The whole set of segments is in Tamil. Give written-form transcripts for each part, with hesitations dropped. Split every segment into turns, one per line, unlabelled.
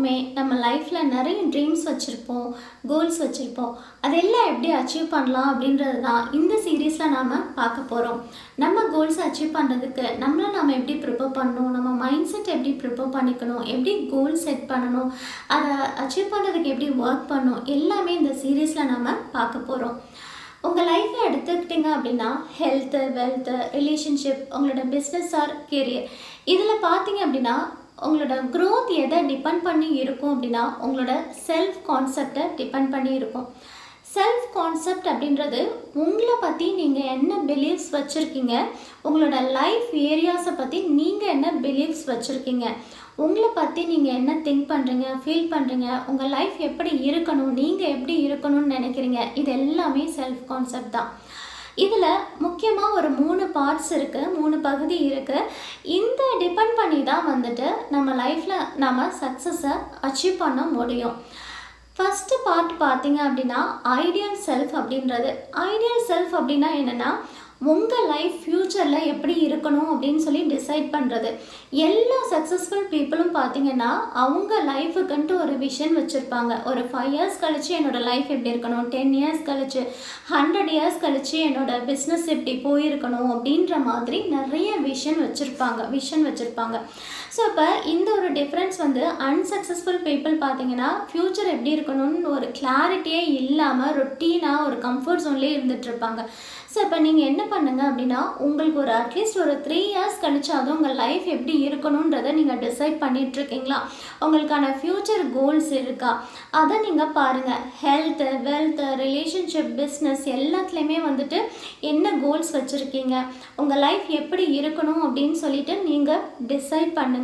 எல்லாருக்குமே நம்ம லைஃப்பில் நிறைய ட்ரீம்ஸ் வச்சுருப்போம், கோல்ஸ் வச்சுருப்போம். அதெல்லாம் எப்படி அச்சீவ் பண்ணலாம் அப்படின்றது தான் இந்த சீரீஸில் நாம் பார்க்க போகிறோம். நம்ம கோல்ஸை அச்சீவ் பண்ணுறதுக்கு நம்ம எப்படி ப்ரிப்பேர் பண்ணணும், நம்ம மைண்ட் செட் எப்படி ப்ரிப்பேர் பண்ணிக்கணும், எப்படி கோல் செட் பண்ணணும், அதை அச்சீவ் பண்ணுறதுக்கு எப்படி ஒர்க் பண்ணணும், எல்லாமே இந்த சீரீஸில் நம்ம பார்க்க போகிறோம். உங்கள் லைஃப்பை எடுத்துக்கிட்டிங்க அப்படின்னா ஹெல்த்து, வெல்த்து, ரிலேஷன்ஷிப், உங்களோட பிஸ்னஸ் ஆர் கெரியர், இதில் பார்த்தீங்க அப்படின்னா உங்களோட க்ரோத் எதை டிபெண்ட் பண்ணி இருக்கும் அப்படின்னா உங்களோட செல்ஃப் கான்செப்டை டிபெண்ட் பண்ணி இருக்கும். செல்ஃப் கான்செப்ட் அப்படின்றது உங்களை பற்றி நீங்கள் என்ன பிலீஃப்ஸ் வச்சுருக்கீங்க, உங்களோட லைஃப் ஏரியாஸை பற்றி நீங்கள் என்ன பிலீஃப்ஸ் வச்சுருக்கீங்க, உங்களை பற்றி நீங்கள் என்ன திங்க் பண்ணுறீங்க, ஃபீல் பண்ணுறீங்க, உங்கள் லைஃப் எப்படி இருக்கணும், நீங்கள் எப்படி இருக்கணும்னு நினைக்கிறீங்க, இது எல்லாமே செல்ஃப் கான்செப்ட் தான். இதில் முக்கியமாக ஒரு 3 பார்ட்ஸ் இருக்குது, 3 பகுதி இருக்குது. இந்த டிபெண்ட் பண்ணி தான் வந்துட்டு நம்ம லைஃப்பில் நம்ம சக்ஸஸை அச்சீவ் பண்ண முடியும். ஃபஸ்ட்டு பார்ட் பார்த்தீங்க அப்படின்னா ஐடியல் செல்ஃப் அப்படின்றது. ஐடியல் செல்ஃப் அப்படின்னா என்னென்னா உங்கள் லைஃப் ஃப்யூச்சரில் எப்படி இருக்கணும் அப்படின்னு சொல்லி டிசைட் பண்ணுறது. எல்லா சக்ஸஸ்ஃபுல் பீப்புளும் பார்த்தீங்கன்னா அவங்க லைஃபுக்குன்ட்டு ஒரு விஷன் வச்சுருப்பாங்க. ஒரு 5 இயர்ஸ் கழித்து என்னோடய லைஃப் எப்படி இருக்கணும், 10 இயர்ஸ் கழித்து, 100 இயர்ஸ் கழித்து என்னோடய பிஸ்னஸ் எப்படி போயிருக்கணும் அப்படின்ற மாதிரி நிறைய விஷன் வச்சுருப்பாங்க. ஸோ இப்போ இந்த ஒரு டிஃப்ரென்ஸ் வந்து அன்சக்ஸஸ்ஃபுல் பீப்புள் பார்த்தீங்கன்னா ஃப்யூச்சர் எப்படி இருக்கணும்னு ஒரு கிளாரிட்டியே இல்லாமல் ரொட்டீனாக ஒரு கம்ஃபர்ட் ஜோன்லேயே இருந்துகிட்ருப்பாங்க. ஸோ இப்போ நீங்கள் என்ன பண்ணுங்க அப்படின்னா உங்களுக்கு ஒரு அட்லீஸ்ட் ஒரு 3 இயர்ஸ் கழிச்சாவது உங்கள் லைஃப் எப்படி இருக்கணுன்றதை நீங்கள் டிசைட் பண்ணிகிட்ருக்கீங்களா, உங்களுக்கான ஃப்யூச்சர் கோல்ஸ் இருக்கா, அதை நீங்கள் பாருங்கள். ஹெல்த்து, வெல்த்து, ரிலேஷன்ஷிப், பிஸ்னஸ் எல்லாத்துலேயுமே வந்துட்டு என்ன கோல்ஸ் வச்சுருக்கீங்க, உங்கள் லைஃப் எப்படி இருக்கணும் அப்படின்னு சொல்லிட்டு நீங்கள் டிசைட் பண்ணுங்கள்.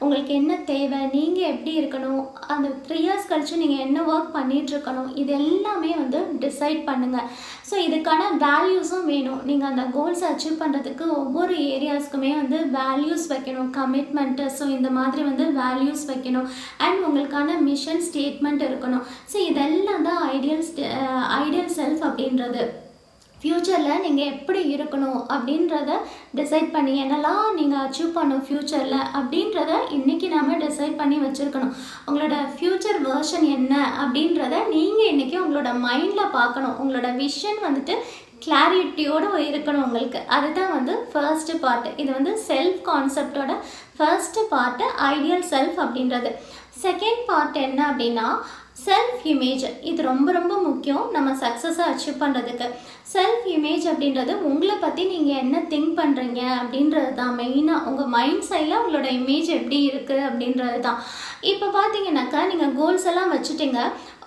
உங்களுக்கு என்ன தேவை, நீங்கள் எப்படி இருக்கணும், அந்த 3 இயர்ஸ் கழித்து நீங்கள் என்ன ஒர்க் பண்ணிகிட்ருக்கணும், இது எல்லாமே வந்து டிசைட் பண்ணுங்கள். ஸோ இதுக்கான வேல்யூஸும் வேணும். நீங்கள் அந்த கோல்ஸை அச்சீவ் பண்ணுறதுக்கு ஒவ்வொரு ஏரியாஸ்க்குமே வந்து வேல்யூஸ் வைக்கணும், கமிட்மெண்ட்டு. ஸோ இந்த மாதிரி வந்து வேல்யூஸ் வைக்கணும் அண்ட் உங்களுக்கான மிஷன் ஸ்டேட்மெண்ட் இருக்கணும். ஸோ இதெல்லாம் தான் ஐடியல் செல்ஃப் அப்படின்றது. ஃப்யூச்சரில் நீங்கள் எப்படி இருக்கணும் அப்படின்றத டிசைட் பண்ணி என்னெல்லாம் நீங்கள் அச்சீவ் பண்ணணும் ஃப்யூச்சரில் அப்படின்றத இன்றைக்கி நாம் டிசைட் பண்ணி வச்சுருக்கணும். உங்களோட ஃப்யூச்சர் வேர்ஷன் என்ன அப்படின்றத நீங்கள் இன்றைக்கி உங்களோட மைண்டில் பார்க்கணும். உங்களோட விஷன் வந்துட்டு கிளாரிட்டியோடு இருக்கணும் உங்களுக்கு. அதுதான் வந்து ஃபர்ஸ்ட்டு பார்ட்டு. இது வந்து செல்ஃப் கான்செப்டோட ஃபர்ஸ்ட்டு பார்ட்டு ஐடியல் செல்ஃப் அப்படின்றது. செகண்ட் பார்ட் என்ன அப்படின்னா செல்ஃப் இமேஜ். இது ரொம்ப ரொம்ப முக்கியம் நம்ம சக்ஸஸை அச்சீவ் பண்ணுறதுக்கு. செல்ஃப் இமேஜ் அப்படின்றது உங்களை பற்றி நீங்கள் என்ன திங்க் பண்ணுறீங்க அப்படின்றது தான். மெயினாக உங்கள் மைண்ட் சைடில் உங்களோட இமேஜ் எப்படி இருக்குது அப்படின்றது தான். இப்போ பார்த்தீங்கன்னாக்கா நீங்கள் கோல்ஸ் எல்லாம் வச்சுட்டீங்க,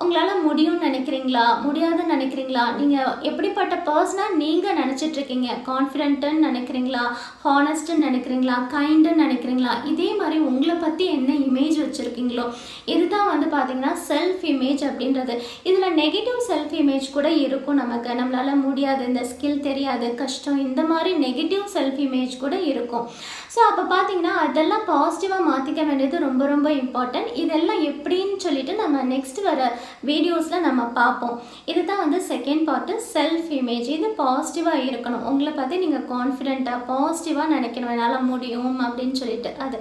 உங்களால் முடியும்னு நினைக்கிறீங்களா, முடியாதுன்னு நினைக்கிறீங்களா, நீங்கள் எப்படிப்பட்ட பர்சனாக நீங்கள் நினச்சிட்ருக்கீங்க, கான்ஃபிடென்ட்டுன்னு நினைக்கிறீங்களா, ஹானஸ்ட்டுன்னு நினைக்கிறீங்களா, கைண்டுன்னு நினைக்கிறீங்களா, இதே மாதிரி உங்களை பற்றி என்ன இமேஜ் வச்சுருக்கீங்களோ இதுதான் வந்து பார்த்திங்கன்னா செல்ஃப் இமேஜ் அப்படின்றது. இதில் நெகட்டிவ் செல்ஃப் இமேஜ் கூட இருக்கும். நம்மளால் முடியாது, இந்த ஸ்கில் தெரியாது, கஷ்டம், இந்த மாதிரி நெகட்டிவ் செல்ஃப் இமேஜ் கூட இருக்கும். ஸோ அப்போ பார்த்தீங்கன்னா அதெல்லாம் பாசிட்டிவாக மாற்றிக்க வேண்டியது ரொம்ப ரொம்ப இம்பார்ட்டன்ட். இதெல்லாம் எப்படின்னு சொல்லிட்டு நம்ம நெக்ஸ்ட் வர வீடியோஸில் நம்ம பார்ப்போம். இதுதான் வந்து செகண்ட் பார்ட்டு செல்ஃப் இமேஜ். இது பாசிட்டிவாக இருக்கணும். உங்களை பற்றி நீங்கள் கான்ஃபிடென்ட்டாக பாசிட்டிவாக நினைக்கணும், என்னால் முடியும் அப்படின்னு சொல்லிட்டு. அது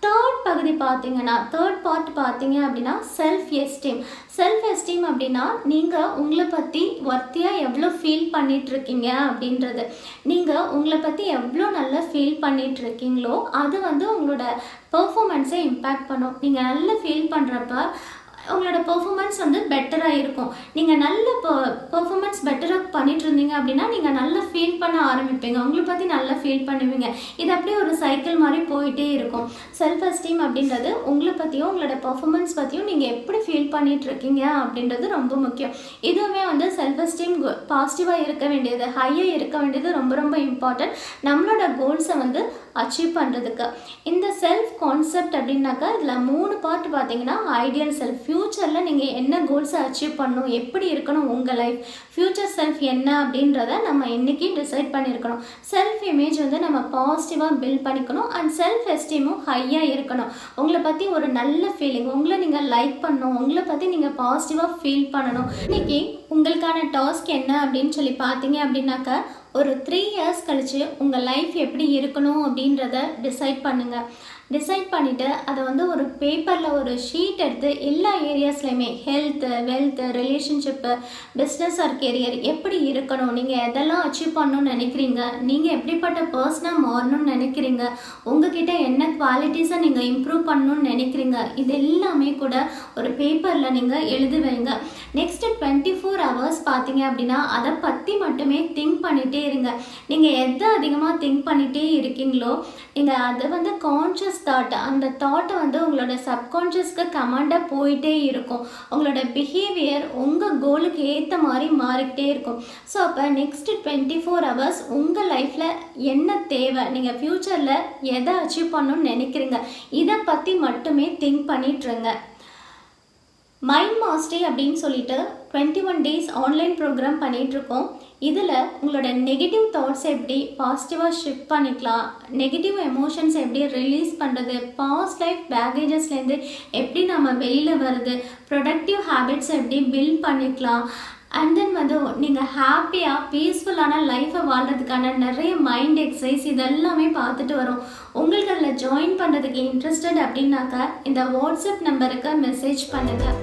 தேர்ட் பார்ட் பார்த்தீங்க அப்படின்னா செல்ஃப் எஸ்டீம். செல்ஃப் எஸ்டீம் அப்படின்னா நீங்கள் உங்களை பற்றி ஒர்த்தியாக எவ்வளோ ஃபீல் பண்ணிகிட்ருக்கீங்க அப்படின்றது. நீங்கள் உங்களை பற்றி எவ்வளோ நல்லா ஃபீல் பண்ணிகிட்ருக்கீங்களோ அது வந்து உங்களோட பெர்ஃபார்மன்ஸை இம்பேக்ட் பண்ணும். நீங்கள் நல்லா ஃபீல் பண்ணுறப்ப உங்களோட பெர்ஃபார்மன்ஸ் வந்து பெட்டராக இருக்கும். நீங்கள் நல்ல பெர்ஃபார்மன்ஸ் பெட்டராக பண்ணிட்டு இருந்தீங்க அப்படின்னா நீங்கள் நல்லா ஃபீல் பண்ண ஆரம்பிப்பீங்க, உங்களை பற்றி நல்லா ஃபீல் பண்ணுவீங்க. இது அப்படியே ஒரு சைக்கிள் மாதிரி போயிட்டே இருக்கும். செல்ஃப் எஸ்டீம் அப்படின்றது உங்களை பற்றியும் உங்களோட பெர்ஃபார்மன்ஸ் பற்றியும் நீங்கள் எப்படி ஃபீல் பண்ணிகிட்ருக்கீங்க அப்படின்றது ரொம்ப முக்கியம். இதுவுமே வந்து செல்ஃப் எஸ்டீம் பாசிட்டிவாக இருக்க வேண்டியது, ஹையாக இருக்க வேண்டியது ரொம்ப ரொம்ப இம்பார்ட்டன்ட் நம்மளோட கோல்ஸை வந்து அச்சீவ் பண்ணுறதுக்கு. இந்த செல்ஃப் கான்செப்ட் அப்படின்னாக்கா இதில் 3 பார்ட் பார்த்தீங்கன்னா ஐடியல் செல்ஃப். ஃப்யூச்சரில் நீங்கள் என்ன கோல்ஸை அச்சீவ் பண்ணணும், எப்படி இருக்கணும் உங்கள் லைஃப், ஃப்யூச்சர் செல்ஃப் என்ன அப்படின்றத நம்ம இன்றைக்கி டிசைட் பண்ணியிருக்கணும். செல்ஃப் இமேஜ் வந்து நம்ம பாசிட்டிவாக பில்ட் பண்ணிக்கணும் அண்ட் செல்ஃப் எஸ்டீமும் ஹையாக இருக்கணும். உங்களை பற்றி ஒரு நல்ல ஃபீலிங், உங்களை நீங்கள் லைக் பண்ணணும், உங்களை பற்றி நீங்கள் பாசிட்டிவாக ஃபீல் பண்ணணும். இன்றைக்கி உங்களுக்கான டாஸ்க் என்ன அப்படின்னு சொல்லி பார்த்தீங்க அப்படின்னாக்கா ஒரு 3 இயர்ஸ் கழிச்சு உங்கள் லைஃப் எப்படி இருக்கணும் அப்படின்றத டிசைட் பண்ணுங்கள். டிசைட் பண்ணிவிட்டு அதை வந்து ஒரு பேப்பரில் ஒரு ஷீட் எடுத்து எல்லா ஏரியாஸ்லையுமே health, wealth, relationship, business or career எப்படி இருக்கணும், நீங்கள் எதெல்லாம் அச்சீவ் பண்ணணும்னு நினைக்கிறீங்க, நீங்கள் எப்படிப்பட்ட பர்சனாக மாறணும்னு நினைக்கிறீங்க, உங்ககிட்ட என்ன குவாலிட்டிஸை நீங்கள் இம்ப்ரூவ் பண்ணணும்னு நினைக்கிறீங்க, இது எல்லாமே கூட ஒரு பேப்பரில் நீங்கள் எழுதி வைங்க. நெக்ஸ்ட்டு 24 hours பார்த்தீங்க அப்படின்னா அதை பற்றி மட்டுமே திங்க் பண்ணிகிட்டே இருங்க. நீங்கள் எதை அதிகமாக திங்க் பண்ணிகிட்டே இருக்கீங்களோ நீங்கள் அதை வந்து கான்ஷியஸ் தாட், அந்த தாட்டை வந்து உங்களோட சப்கான்ஷியஸ்க்கு கமாண்டாக போயிட்டே இருக்கும். உங்களோட பிஹேவியர் உங்கள் கோலுக்கு ஏற்ற மாதிரி மாறிக்கிட்டே இருக்கும். ஸோ அப்போ நெக்ஸ்ட்டு 24 hours உங்கள் லைஃப்பில் என்ன தேவை, நீங்கள் ஃப்யூச்சரில் எதை அச்சீவ் பண்ணணும்னு நினைக்கிறீங்க, இதை பற்றி மட்டுமே திங்க் பண்ணிட்டுருங்க. மைண்ட் மாஸ்டரி அப்படின்னு சொல்லிட்டு 21 days ஆன்லைன் ப்ரோக்ராம் பண்ணிகிட்ருக்கோம். இதில் உங்களோட நெகட்டிவ் தாட்ஸ் எப்படி பாசிட்டிவாக ஷிஃப்ட் பண்ணிக்கலாம், நெகட்டிவ் எமோஷன்ஸ் எப்படி ரிலீஸ் பண்ணுறது, பாஸ்ட் லைஃப் பேகேஜஸ்லேருந்து எப்படி நம்ம வெளியில் வருது, ப்ரொடக்டிவ் ஹேபிட்ஸ் எப்படி பில்ட் பண்ணிக்கலாம், அண்ட் தென் வந்து நீங்கள் ஹாப்பியாக பீஸ்ஃபுல்லான லைஃப்பை வாழ்கிறதுக்கான நிறைய மைண்ட் எக்ஸசைஸ் இதெல்லாமே பார்த்துட்டு வரோம். உங்களுக்கு அதில் ஜாயின் பண்ணுறதுக்கு இன்ட்ரெஸ்டட் அப்படின்னாக்கா இந்த வாட்ஸ்அப் நம்பருக்கு மெசேஜ் பண்ணுங்கள்.